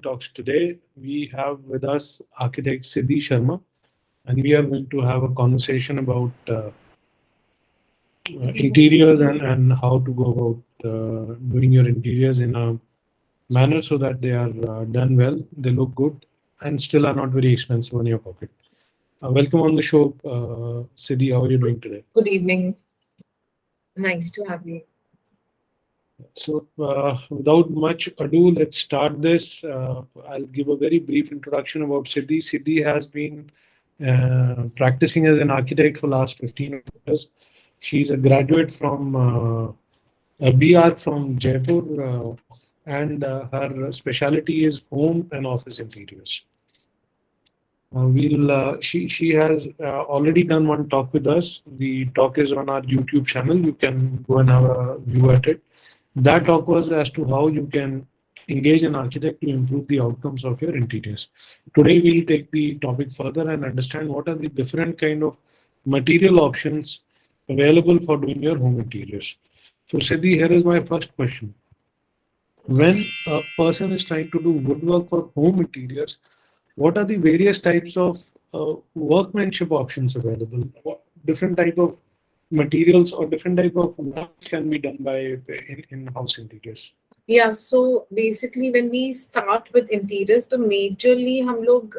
Talks. Today we have with us architect Siddhi Sharma, and we are going to have a conversation about interiors and how to go about doing your interiors in a manner so that they are done well, they look good, and still are not very expensive on your pocket. Welcome on the show, Siddhi. How are you doing today? Good evening. Nice to have you. So, without much ado, let's start this. I'll give a very brief introduction about Siddhi. Siddhi has been practicing as an architect for last 15 years. She's a graduate from a BR from Jaipur, and her specialty is home and office interiors. She has already done one talk with us. The talk is on our YouTube channel. You can go and have a view at it. That talk was as to how you can engage an architect to improve the outcomes of your interiors. Today we'll take the topic further and understand what are the different kind of material options available for doing your home interiors. So Siddhi, here is my first question. When a person is trying to do woodwork for home interiors, what are the various types of workmanship options available? What different type of materials or different type of work can be done by in house interiors? Yeah, so basically when we start with interiors, तो majorly हम लोग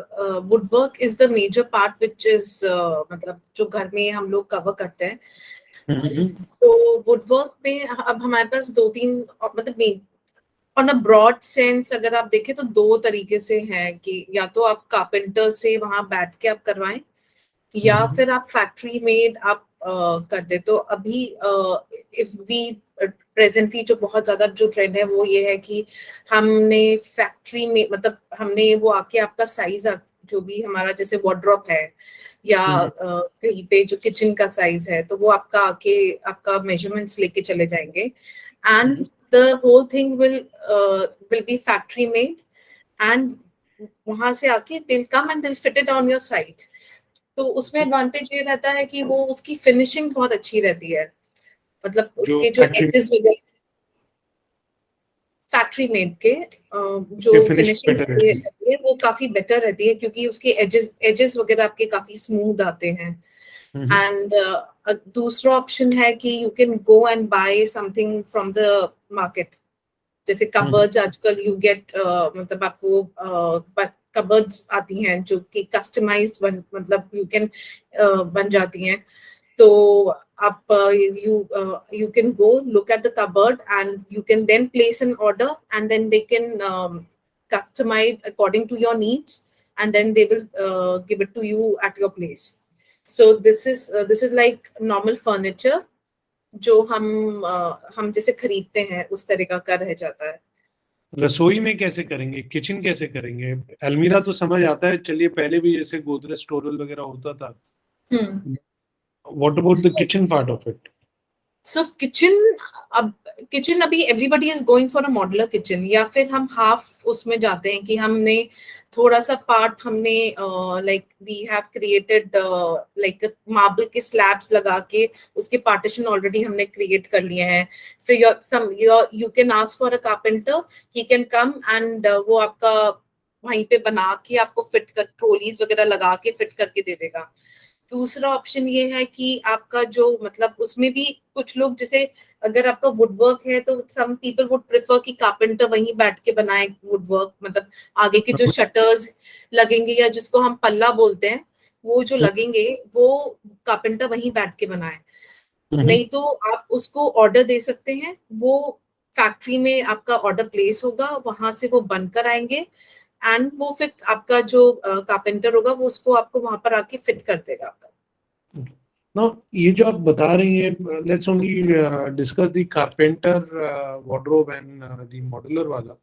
woodwork is the major part which is मतलब जो घर में हम लोग cover करते हैं. तो woodwork में अब हमारे पास दो तीन मतलब ऑन अ ब्रॉड सेंस अगर आप देखें तो दो तरीके से हैं कि या तो आप कारपेंटर से वहां बैठ के आप करवाएं या फिर आप फैक्ट्री मेड आप कर दे. तो अभी इफ वी प्रेजेंटली जो बहुत ज्यादा जो ट्रेंड है वो ये है कि हमने फैक्ट्री में मतलब हमने वो आके आपका साइज जो भी हमारा जैसे वार्डरोब है या कहीं पे जो किचन का साइज है तो वो आपका आके आपका मेजरमेंट्स लेके चले जाएंगे and the whole thing will be factory made and वहां से आके they'll come and they'll fit it on your site. तो उसमें एडवांटेज ये रहता है कि वो उसकी फिनिशिंग बहुत अच्छी रहती है, मतलब उसके जो एजेस वगैरह फैक्ट्री मेड के जो फिनिशिंग रहती है वो काफी बेटर रहती है क्योंकि उसके एजेस वगैरह आपके काफी स्मूथ आते हैं. एंड दूसरा ऑप्शन है कि you can go and buy something from the market. जैसे कबर्ड्स आजकल यू गेट मतलब आपको कबर्ड्स आती हैं जो कि कस्टमाइज्ड मतलब यू कैन बन जाती हैं. तो आप you can go look at the cupboard and you can then place an order and then they can customize according to your needs and then they will give it to you at your place. So this is like normal furniture जो हम जैसे खरीदते हैं उस तरह का रह जाता है. रसोई में कैसे करेंगे, किचन कैसे करेंगे? अलमीरा तो समझ आता है, चलिए पहले भी जैसे गोदरेज स्टोरेज वगैरह होता था. What about the kitchen part of it? So kitchen अभी everybody is going for a modular kitchen या फिर हम half उसमें जाते हैं कि हमने थोड़ा सा part हमने like we have created like marble के slabs लगा के उसके partition already हमने create कर लिए हैं. फिर you can ask for a carpenter, he can come and वो आपका वहीं पे बना के आपको fit कर ट्रोलीज वगैरह लगा के fit करके दे देगा. दूसरा ऑप्शन ये है कि आपका जो मतलब उसमें भी कुछ लोग जैसे अगर आपका वुडवर्क है तो सम पीपल वुड प्रेफर कि कारपेंटर वहीं बैठ के बनाए वुडवर्क, मतलब आगे के जो शटर्स लगेंगे या जिसको हम पल्ला बोलते हैं वो जो लगेंगे वो कारपेंटर वहीं बैठ के बनाए. नहीं तो आप उसको ऑर्डर दे सकते हैं, वो फैक्ट्री में आपका ऑर्डर प्लेस होगा, वहां से वो बनकर आएंगे एंड वो फिर आपका जो कारपेंटर होगा वो उसको आपको वहां पर आके फिट कर देगा आपका. Now, ये जो आप बता रही हैं, let's only discuss the carpenter wardrobe and the modular वाला.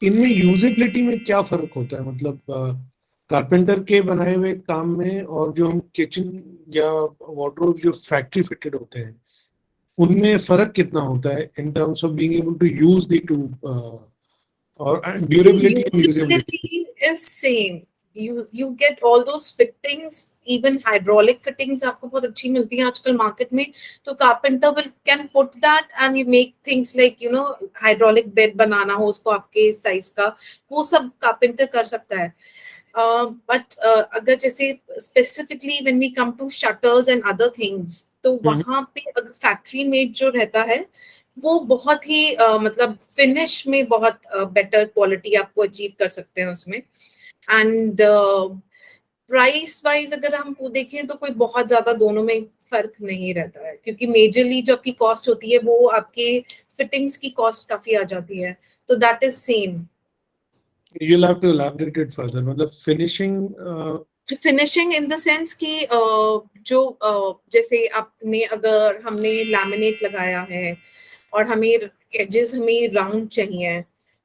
इनमें यूजेबिलिटी में क्या फर्क होता है? मतलब कारपेंटर के बनाए हुए काम में और जो हम किचन या वार्डरोब जो फैक्ट्री फिटेड होते हैं उनमें फर्क कितना होता है in terms of being able to use the two or durability and usability is same. you get all those fittings, even hydraulic fittings आपको बहुत अच्छी मिलती हैं आजकल मार्केट में. तो carpenter can put that and you make things like hydraulic bed बनाना हो उसको आपके size का, वो सब carpenter कर सकता है. But अगर जैसे specifically when we come to shutters and other things, तो वहाँ पे फैक्ट्री मेड जो रहता है वो बहुत ही मतलब फिनिश में बहुत बेटर क्वालिटी आपको अचीव कर सकते हैं उसमें. एंड प्राइस वाइज अगर हम देखें तो कोई बहुत ज्यादा दोनों में फर्क नहीं रहता है, क्योंकि मेजरली जो आपकी कॉस्ट होती है वो आपके फिटिंग्स की कॉस्ट काफी आ जाती है, तो that is same. You'll have to elaborate it further. मतलब फिनिशिंग इन द सेंस कि जो जैसे आपने अगर हमने लैमिनेट लगाया है और हमें एजेस हमें राउंड चाहिए,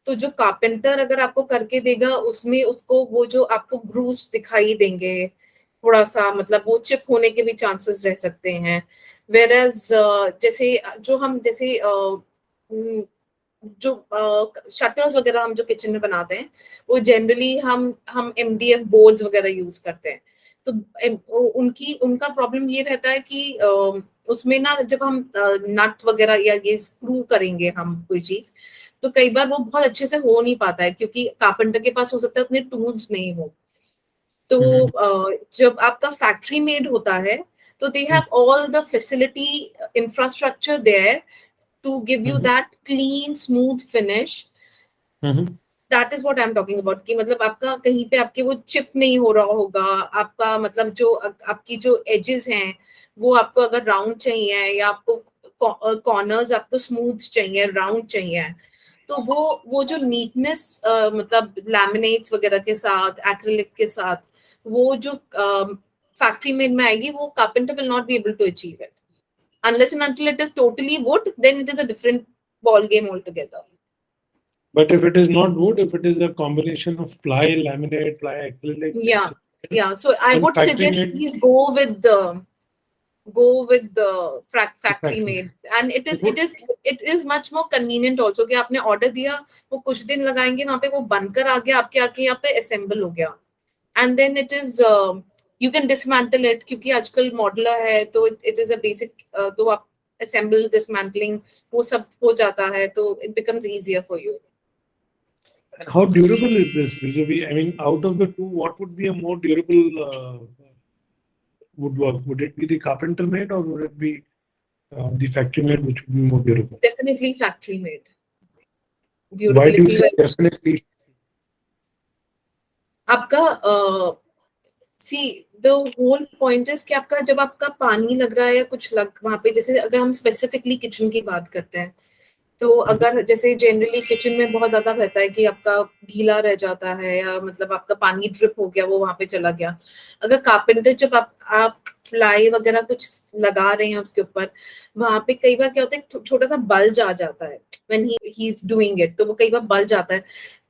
तो जो कारपेंटर अगर आपको करके देगा उसमें उसको वो जो आपको ग्रूव्स दिखाई देंगे थोड़ा सा, मतलब वो चिप होने के भी चांसेस रह सकते हैं. वेरएज जैसे जो हम जैसे जो शटर्स वगैरह हम जो किचन में बनाते हैं वो जनरली हम MDF बोर्ड्स वगैरह यूज करते हैं. तो उनका प्रॉब्लम ये रहता है कि उसमें ना जब हम नट वगैरह या ये स्क्रू करेंगे हम कोई चीज, तो कई बार वो बहुत अच्छे से हो नहीं पाता है क्योंकि कारपेंटर के पास हो सकता है उतने टूल्स नहीं हो. तो जब आपका फैक्ट्री मेड होता है तो they have all the facility infrastructure there to give you that clean smooth finish. That is what I'm talking about कि मतलब आपका कहीं पे आपके वो चिप नहीं हो रहा होगा, आपका मतलब जो आपकी जो एजेस हैं वो आपको अगर राउंड चाहिए या आपको कॉर्नर्स आपको स्मूथ चाहिए, राउंड चाहिए, तो वो जो नीटनेस मतलब लैमिनेट्स वगैरह के साथ, एक्रिलिक के साथ, वो जो फैक्ट्री मेड में आएगी वो carpenter will not be able to achieve it. Unless and until it is totally wood, then it is a different ball game altogether. But if it is not wood, if it is a combination of ply, laminate, ply, acrylic, yeah. So I would suggest please go with the factory made, and it is much more convenient also कि आपने order दिया, वो कुछ दिन लगाएंगे वहाँ पे वो बनकर आ गया आपके आके यहाँ पे assemble हो गया, and then it is you can dismantle it क्योंकि आजकल मॉडुलर है तो it is a basic तो आप assemble dismantling वो सब हो जाता है, तो it becomes easier for you. And how durable is this vis-a-vis? I mean, out of the two, what would be a more durable woodwork? Would it be the carpenter made or would it be the factory made, which would be more durable? Definitely factory made. Why do you say definitely? आपका see the whole point is कि आपका जब आपका पानी लग रहा है या कुछ वहां पे, जैसे अगर हम स्पेसिफिकली किचन की बात करते हैं तो अगर जैसे जनरली किचन में बहुत ज्यादा रहता है कि आपका गीला रह जाता है या मतलब आपका पानी ड्रिप हो गया वो वहां पे चला गया, अगर कारपेंटर जब आप प्लाई वगैरह कुछ लगा रहे हैं उसके ऊपर, वहां पे कई बार क्या होता है छोटा सा बल्ज आ जाता है when he is doing it, तो वो कई बार बल्ज आता है,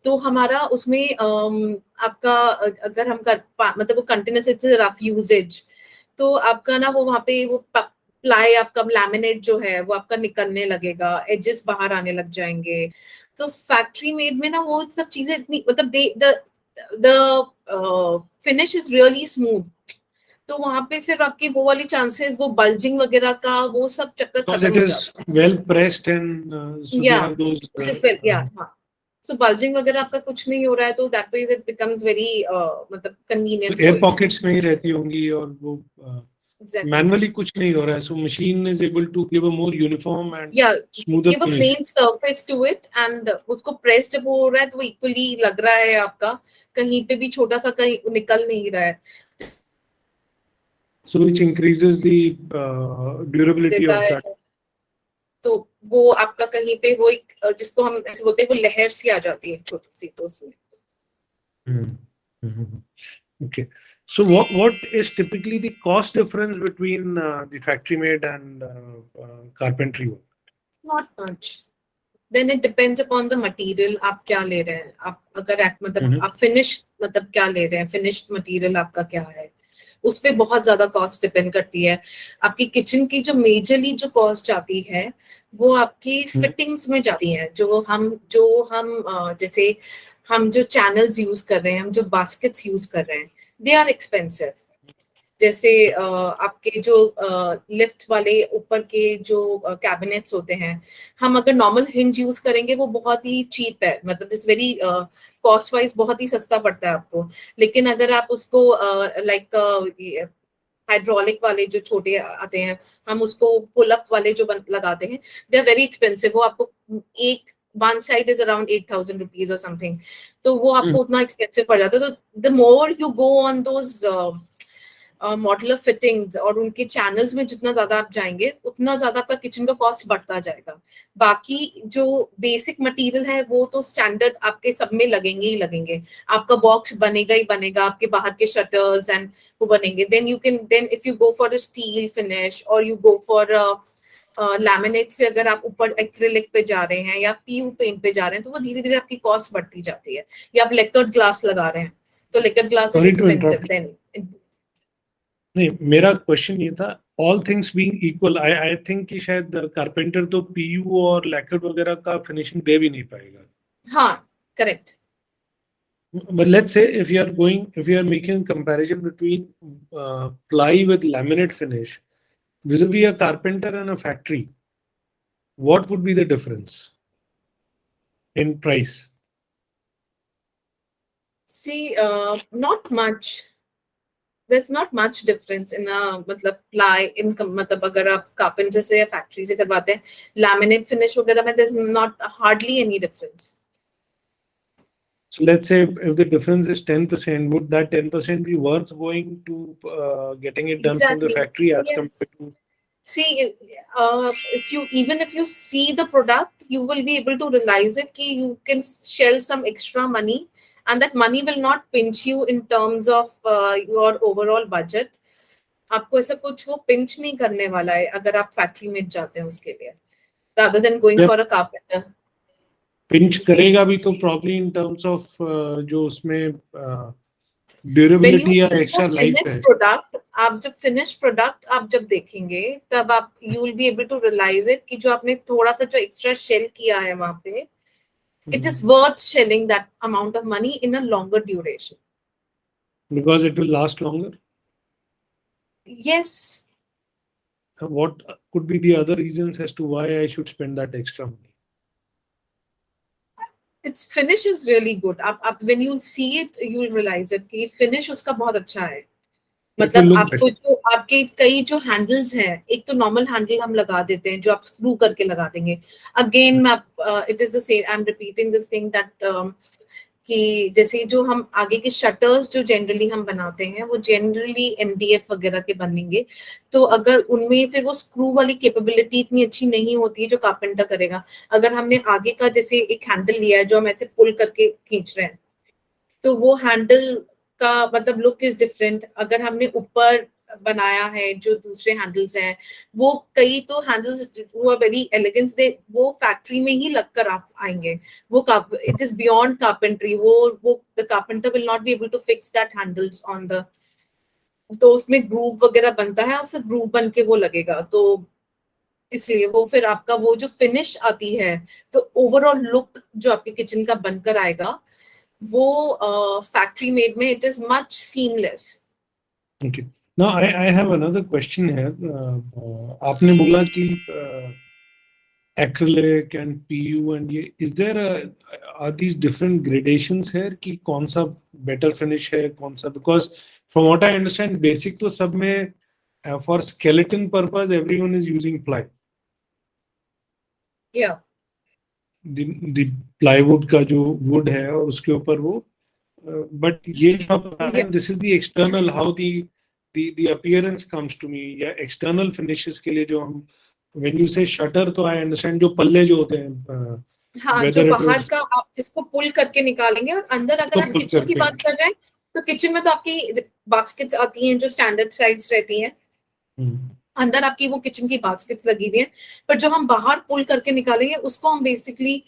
तो हमारा उसमें आपका अगर हम मतलब वो कंटिन्यूस रफ यूजेज, तो आपका ना वो वहाँ पे वो प्लाई आपका लैमिनेट जो है वो आपका निकलने लगेगा, एजेस बाहर आने लग जाएंगे. तो फैक्ट्री मेड में ना वो सब चीजें इतनी मतलब the finish is really smooth, तो वहां पे फिर आपकी वो वाली चांसेस वो बल्जिंग वगैरह का वो सब चक्कर खत्म हो जाता है. Well pressed and so they have those. So bulging वगैरह आपका कुछ नहीं हो रहा है, तो that way it becomes very मतलब convenient. Air pockets नहीं रहती होंगी और वो manually कुछ नहीं हो रहा है, so machine is able to give a more uniform and smoother give a plain surface to it, and उसको press जब वो हो रहा है तो वो equally लग रहा है आपका, कहीं पे भी छोटा सा कहीं निकल नहीं रहा है. So which increases the durability of that. तो वो आपका कहीं पे वो एक जिसको हम ऐसे बोलते हैं वो लहर सी आ जाती है छोटी सी, तो उसमें. Okay. So what is typically the cost difference between the factory made and carpentry work? Not much. Then it depends upon the material आप क्या ले रहे हैं. आप अगर मतलब आप फिनिश मतलब क्या ले रहे हैं, फिनिश्ड मटेरियल आपका क्या है, उस पे बहुत ज्यादा कॉस्ट डिपेंड करती है. आपकी किचन की जो मेजरली जो कॉस्ट जाती है वो आपकी फिटिंग्स में जाती है, जो हम जैसे हम जो चैनल्स यूज कर रहे हैं, हम जो बास्केट्स यूज कर रहे हैं, दे आर एक्सपेंसिव। जैसे आपके जो लिफ्ट वाले ऊपर के जो कैबिनेट्स होते हैं, हम अगर नॉर्मल हिंज यूज करेंगे वो बहुत ही चीप है, मतलब इट्स वेरी कॉस्ट वाइज बहुत ही सस्ता पड़ता है आपको। लेकिन अगर आप उसको लाइक हाइड्रोलिक वाले जो छोटे आते हैं, हम उसको पुल अप वाले जो लगाते हैं, दे आर वेरी एक्सपेंसिव। वो आपको एक one side is around 8,000 rupees और समथिंग, तो वो आपको उतना एक्सपेंसिव पड़ जाता है। तो the more you go on those modular fittings और उनके चैनल्स में जितना ज्यादा आप जाएंगे, उतना ज्यादा आपका किचन का कॉस्ट बढ़ता जाएगा। बाकी जो बेसिक मटेरियल है वो तो स्टैंडर्ड आपके सब में लगेंगे ही लगेंगे। आपका बॉक्स बनेगा ही बनेगा, आपके बाहर के शटर्स एंड वो बनेंगे। Then if you go for a steel finish और यू गो फॉर लैमिनेट से अगर आप ऊपर एक्रिलिक पे जा रहे हैं या पीयू पेंट पे जा रहे हैं, तो वो धीरे धीरे आपकी कॉस्ट बढ़ती जाती है। या आप लेकर्ड ग्लास लगा रहे हैं, तो lacquered glass is sorry to expensive interrupt. Then. नहीं, मेरा क्वेश्चन ये था, all things being equal, I I think कि शायद कारपेंटर तो पीयू और लैक्ड वगैरह का फिनिशिंग दे भी नहीं पाएगा। हाँ, correct. But let's say if you are making comparison between ply with laminate finish vis-a-vis a carpenter and a factory, what would be the difference in price? See, not much. There's not much difference in a मतलब ply in मतलब अगर आप carpenter से या factory से करवाते हैं, laminate finish वगैरह में there's not hardly any difference. So let's say if the difference is 10%, would that 10% be worth going to getting it done from the Exactly. factory as Yes. compared to? See, if you see the product, you will be able to realize it. कि you can shell some extra money, and that money will not pinch you in terms of your overall budget. आपको ऐसा कुछ वो pinch नहीं करने वाला है अगर आप फैक्ट्री में जाते हैं उसके लिए, rather than going Yeah, for a carpenter. pinch करेगा भी तो probably in terms of जो उसमें When you ड्यूरेबिलिटी या see the extra life finished है। product, आप जब finished product आप जब देखेंगे, तब आप you will be able to realize it कि जो आपने थोड़ा सा जो extra shell किया है वहां पे, it is worth shelling that amount of money in a longer duration. Because it will last longer. Yes, What could be the other reasons as to why I should spend that extra money? its finish is really good. आप when you'll see it, you'll realize it कि finish उसका बहुत अच्छा है। It will मतलब look आपको better. जो आपके कई जो हैंडल्स हैं, एक तो नॉर्मल हैंडल हम लगा देते हैं जो आप स्क्रू करके लगा देंगे। अगेन मैं it is the same, I am repeating this thing that कि जैसे जो हम आगे के शटर्स जो जनरली हम बनाते हैं वो जनरली एमडीएफ वगैरह के बनेंगे, तो अगर उनमें फिर वो स्क्रू वाली कैपेबिलिटी इतनी अच्छी नहीं होती है जो कारपेंटर करेगा। अगर हमने आगे का जैसे एक हैंडल लिया है जो हम ऐसे पुल करके खींच रहे हैं, तो वो हैंडल का मतलब लुक इज डिफरेंट। अगर हमने ऊपर बनाया है जो दूसरे हैंडल्स हैं, वो कई तो हैंडल्स वो वेरी एलिगेंस, दे वो फैक्ट्री में ही लगकर आप आएंगे। वो इट इज बियॉन्ड कारपेंट्री। वो the carpenter will not be able to fix that handles on the, तो उसमें ग्रूव वगैरह बनता है और फिर ग्रूव बन के वो लगेगा, तो इसलिए वो फिर आपका वो जो फिनिश आती है, तो ओवरऑल लुक जो आपके किचन का बनकर आएगा, वो फैक्ट्री मेड में it is much seamless. Okay. Now I have another question here. आपने बोला कि acrylic and PU and ये is there are these different gradations here कि कौन सा better finish है कौन सा, because from what I understand basic तो सब में for skeleton purpose everyone is using ply. या the plywood का जो wood है और उसके ऊपर वो but ये जो आप बता रहे हैं, this is the external how the appearance comes to me, या external finishes के लिए जो हम when you say shutter तो I understand जो पल्ले जो होते हैं हाँ, जो whether it बाहर is का आप जिसको पुल करके निकालेंगे, और अंदर अगर तो आप pull किचन की करके बात कर रहे हैं, तो किचन में तो आपकी बास्केट्स आती हैं जो स्टैंडर्ड साइज रहती हैं, अंदर आपकी वो किचन की बास्केट्स लगी हुई हैं। पर जो हम बाहर पुल करके निकालेंगे उसको हम बेसिकली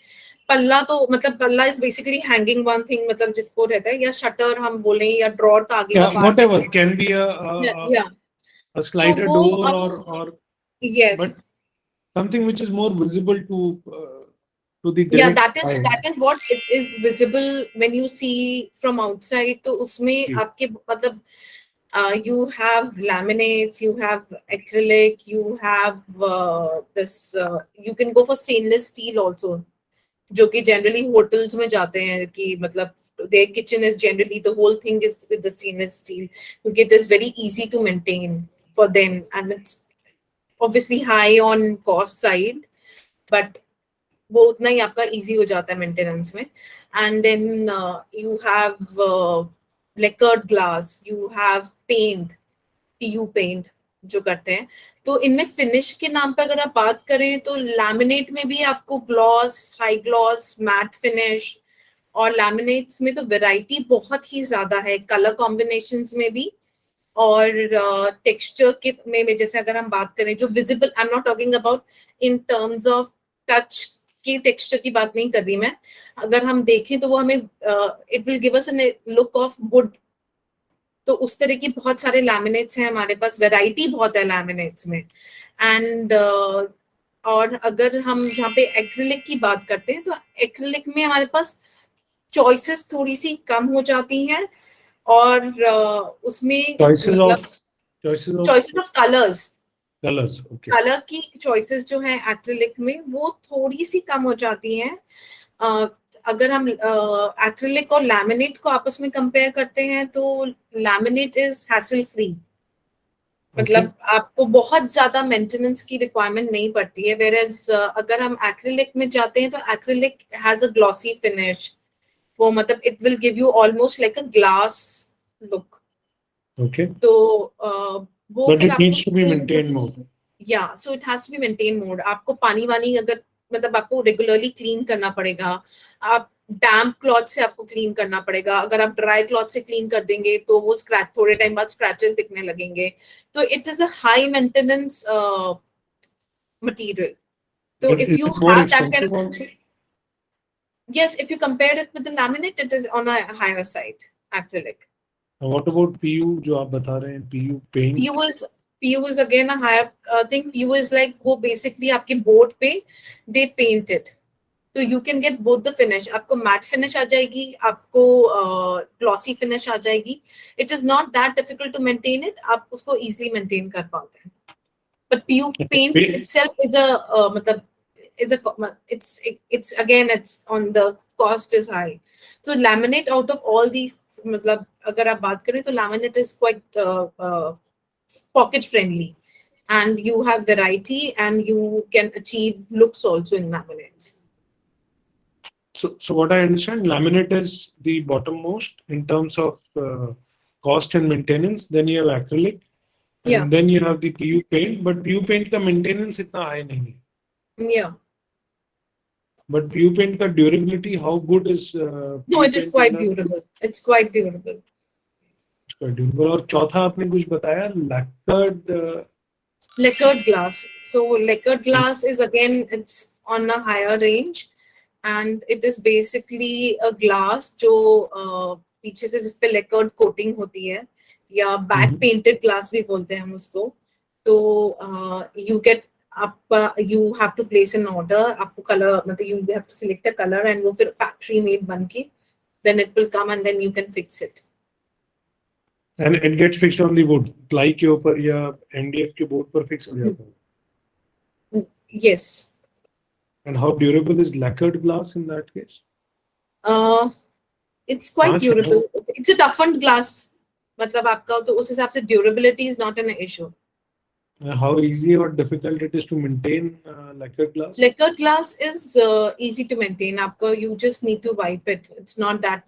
पल्ला, तो मतलब पल्ला is basically hanging one thing, मतलब जिसको रहता है, या शटर हम बोलें, या ड्रॉर का आगे का yeah पार्ट whatever है, can be या a तो slider वो door अब or yes but something which is more visible to to the Yeah, direct eye. that is what it is visible when you see from outside. तो उसमें आपके मतलब you have laminates, you have acrylic, you have this you can go for stainless steel also, जो कि generally hotels में जाते हैं कि मतलब their kitchen is generally the whole thing is with the stainless steel क्योंकि it is very easy to maintain for them and it's obviously high on cost side, but वो उतना ही आपका easy हो जाता है maintenance में. And then you have lacquered glass, you have paint, PU paint जो करते हैं. तो इनमें फिनिश के नाम पे अगर आप बात करें तो लैमिनेट में भी आपको gloss, high gloss, matte finish, और लैमिनेट्स में तो वैरायटी बहुत ही ज्यादा है, कलर कॉम्बिनेशंस में भी और टेक्सचर के में जैसे अगर हम बात करें जो visible, I am not talking about in terms of touch की टेक्सचर की बात नहीं कर रही मैं, अगर हम देखें तो वो हमें it will give us an look of wood. तो उस तरह की बहुत सारे लैमिनेट्स हैं हमारे पास, वैरायटी बहुत है लैमिनेट्स में. एंड और अगर हम जहाँ पे एक्रिलिक की बात करते हैं तो एक्रिलिक में हमारे पास चॉइसेस थोड़ी सी कम हो जाती हैं और उसमें मतलब choices of colours okay. Colour की चॉइसेस जो है एक्रिलिक में वो थोड़ी सी कम हो जाती हैं. अगर हम एक्रिलिक और लैमिनेट को आपस में कंपेयर करते हैं तो लैमिनेट इज हैसल फ्री, मतलब आपको बहुत ज्यादा मेंटेनेंस की रिक्वायरमेंट नहीं पड़ती है, वेयरएज अगर हम एक्रिलिक में जाते हैं तो acrylic has a glossy finish, वो मतलब it will give you almost like a glass look. Okay. तो वो But फिर it needs to be maintained more. Yeah, so it has to be maintained mode. आपको पानी वानी अगर मतलब आपको रेगुलरली क्लीन करना पड़ेगा, आप डैम्प क्लॉथ से आपको क्लीन करना पड़ेगा, अगर आप ड्राई क्लॉथ से क्लीन कर देंगे तो वो स्क्रैच थोड़े टाइम बाद स्क्रैचेस दिखने लगेंगे. तो it is a high maintenance material. तो if you have that kind, yes, if you compare it with the laminate, it is on a higher side, acrylic. What about PU जो आप बता रहे हैं, PU paint? PU is again a higher thing. PU is like वो basically आपके board पे they paint it. तो you can get both the finish. आपको matte finish आ जाएगी, आपको glossy finish आ जाएगी. It is not that difficult to maintain it. आप उसको easily maintain कर पाते हैं. But PU paint itself is a मतलब it's again it's on the cost is high. So laminate out of all these मतलब अगर आप बात करें तो laminate is quite pocket friendly and you have variety and you can achieve looks also in laminates. So what I understand, laminate is the bottommost in terms of cost and maintenance. Then you have acrylic, and then you have the PU paint. But PU paint का maintenance इतना high नहीं है. Yeah. But PU paint का durability, how good is? No, it is quite durable. It's quite durable. It's quite durable. और चौथा आपने कुछ बताया, lacquered glass. So lacquered glass is again it's on a higher range, and it is basically a glass जो पीछे से जिस पे lacquered coating होती है या back painted glass भी बोलते हैं हम उसको. तो you get आप you have to place an order, आपको color मतलब you have to select a color and वो फिर factory made बन के then it will come and then you can fix it. And it gets fixed on the wood, ply के ऊपर या MDF के board पर fix हो जाता है. Yes. And how durable is lacquered glass in that case? It's quite durable. It's a toughened glass. मतलब आपका तो उस हिसाब से durability is not an issue. How easy or difficult it is to maintain lacquered glass? Lacquered glass is easy to maintain. आपको you just need to wipe it. It's not that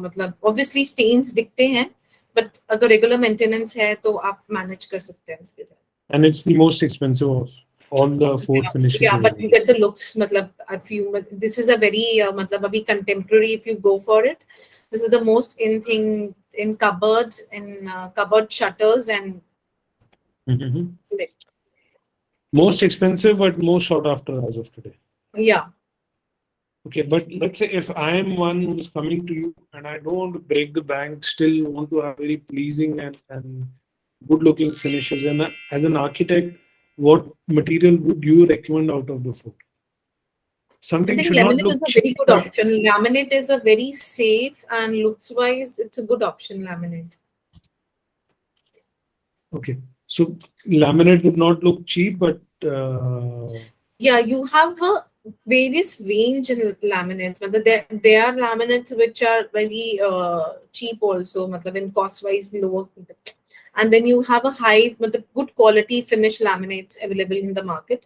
मतलब obviously stains दिखते हैं, but अगर regular maintenance है तो आप manage कर सकते हैं इसके साथ. And it's the most expensive of all the four finishes. Yeah, but you get the looks. मतलब if you this is a very मतलब अभी contemporary. If you go for it, this is the most in thing in cupboards, in cupboard shutters and. Most expensive, but most sought after as of today. Yeah. Okay, but let's say if I am one who's coming to you and I don't want to break the bank, still want to have very pleasing and good-looking finishes, and as an architect, what material would you recommend out of the four? Something think should not laminate look is a cheap. very good option. Laminate is a very safe and looks wise, it's a good option, laminate. Okay. So laminate would not look cheap, but Yeah, you have a various range in laminates. Matlab there are laminates which are very cheap also, matlab in cost wise lower. And then you have a high, matlab good quality finished laminates available in the market.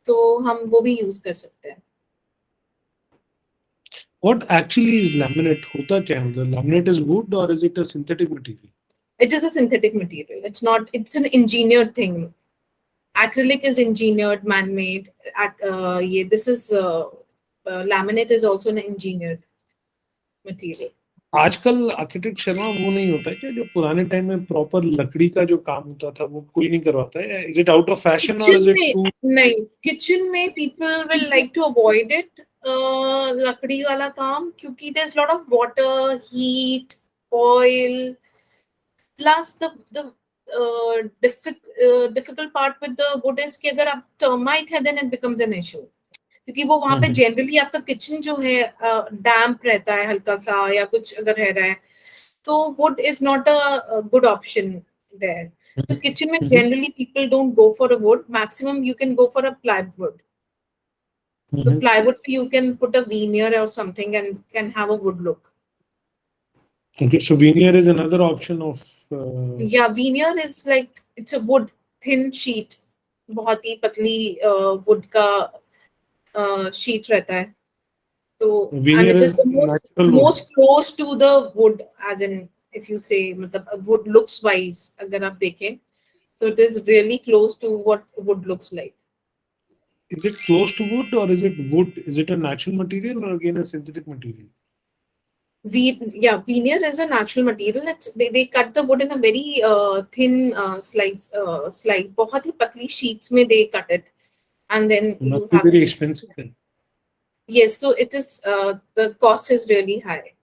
तो हम वो भी use कर सकते हैं. what actually is laminate? होता क्या है? मतलब laminate is wood or is it a synthetic material? It is a synthetic material. It's not. It's an engineered thing. Acrylic is engineered, man-made. This is laminate is also an engineered material. आजकल architecture में वो नहीं होता है क्या, जो पुराने time में प्रॉपर लकड़ी का जो काम होता था वो कोई नहीं करवाता है? Is it out of fashion और इज इट टू? नहीं, किचन में people will like to avoid it, लकड़ी वाला काम, क्योंकि there's lot of water, heat, oil, plus the difficult part with the wood is कि अगर आप termite है then it becomes an issue. क्योंकि वो वहां पे जनरली आपका किचन जो है डैम्प रहता है हल्का सा या कुछ अगर रह रहा है, तो wood is not a good option there. तो किचन में generally people don't go for a wood. Maximum you can go for a plywood. तो प्लाईवुड पे you can put a veneer or something and can have a wood look. Okay, so veneer is another option of Yeah, veneer is like it's a wood thin sheet. बहुत ही पतली would का sheet रहता है. So, and veneer it is is the natural wood. most close to the wood, as in if you say मतलब wood looks wise अगर आप देखें, so it is really close to what wood looks like. Is it close to wood or is it wood? Is it a natural material or again a synthetic material? Veneer is a natural material. They cut the wood in a very thin slice. बहुत ही पतली sheets में they cut it, and then It must you be have very expensive then. yes. So it is the cost is really high.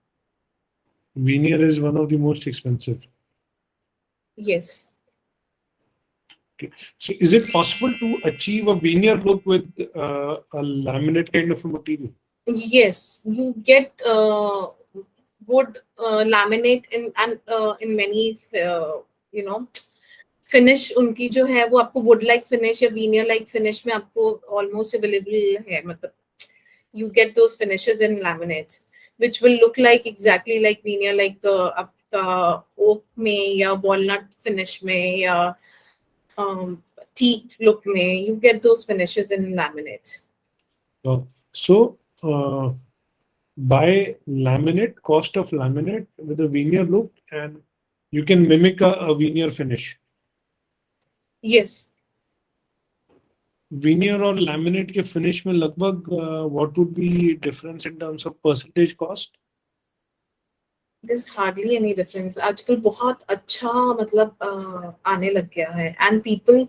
Veneer is one of the most expensive. Yes. Okay. So is it possible to achieve a veneer look with a laminate kind of a material? Yes, you get wood laminate in many you know finish उनकी जो है वो आपको wood like finish या veneer like finish में आपको almost available है. मतलब you get those finishes in laminates which will look like exactly like veneer, like आपका oak में या walnut finish में या teak look में, you get those finishes in laminates. So buy laminate, cost of laminate with a veneer look, and you can mimic a veneer finish. Yes. Veneer और laminate के finish में लगभग what would be difference in terms of percentage cost? There's hardly any difference. आजकल बहुत अच्छा मतलब आने लग गया है, and people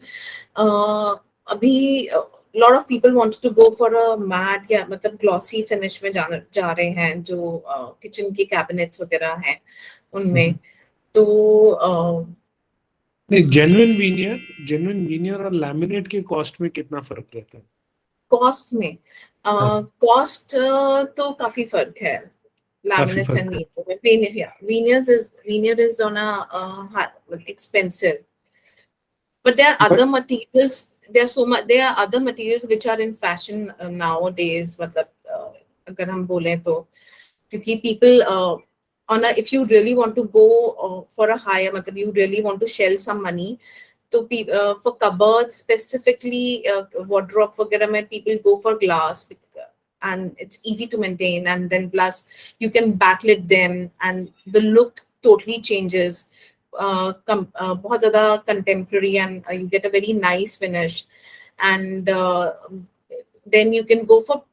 अभी lot of people want to go for a matte या मतलब glossy finish में जा रहे हैं जो kitchen के cabinets वगैरह हैं उनमें. तो genuine veneer और laminate के cost में कितना फर्क रहता है? cost में cost तो काफी फर्क है. Laminates and veneer is on a expensive. But there are other materials. There are other materials which are in fashion nowadays. मतलब अगर हम बोलें तो, क्योंकि people if you really want to go for a higher, मतलब you really want to shell some money, तो for cupboards specifically wardrobe वगैरह में people go for glass. And it's easy to maintain, and then plus you can backlit them and the look totally changes. बहुत ज़्यादा contemporary, and you get a very nice finish, and then you can go for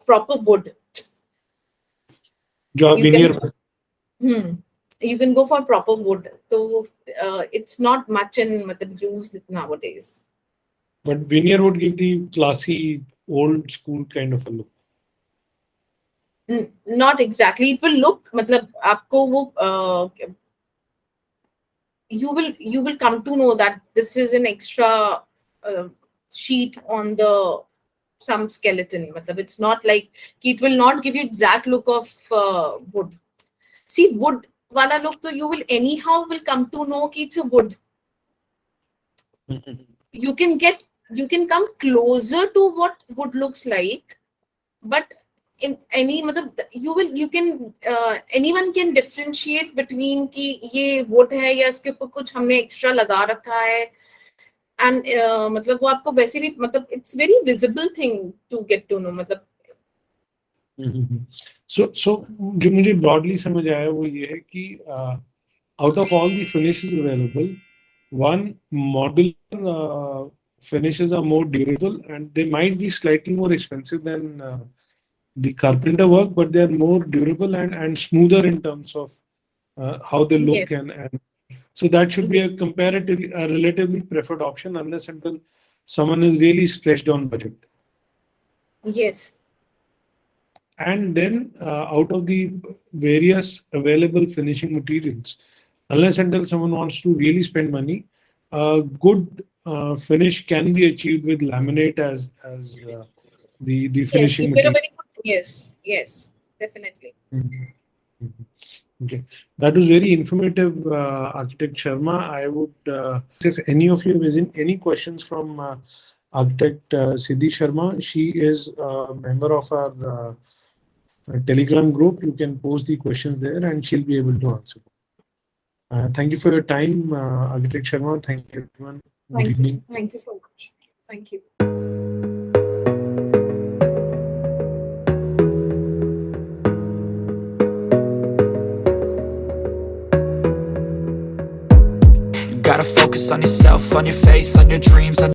proper wood. You can go for proper wood, so it's not much in use nowadays. But veneer would give the classy old school kind of a look. Not exactly. It will look मतलब आपको वो you will come to know that this is an extra sheet on the some skeleton. Matlab, it's not like it will not give you exact look of wood. See, wood wala look, so you will anyhow will come to know कि it's a wood. You can come closer to what wood looks like, but in any you can anyone can differentiate between कि ये wood है या इसके ऊपर कुछ हमने extra लगा रखा है, and मतलब वो आपको वैसे भी मतलब it's very visible thing to get to know मतलब. So जो मुझे broadly समझ आया वो ये है कि out of all the finishes available, one modular finishes are more durable and they might be slightly more expensive than the carpenter work, but they are more durable and smoother in terms of how they look. Yes. And so that should be a relatively preferred option unless until someone is really stretched on budget. Yes. And then out of the various available finishing materials, unless until someone wants to really spend money, good finish can be achieved with laminate as the finishing material. Yes, definitely. Okay, that was very informative, Architect Sharma. I would, if any of you has any questions from Architect Siddhi Sharma, she is a member of our Telegram group. You can post the questions there and she'll be able to answer. Thank you for your time, Architect Sharma. Thank you, everyone. Good evening. Thank you so much. Thank you. You gotta focus on yourself, on your faith, on your dreams, on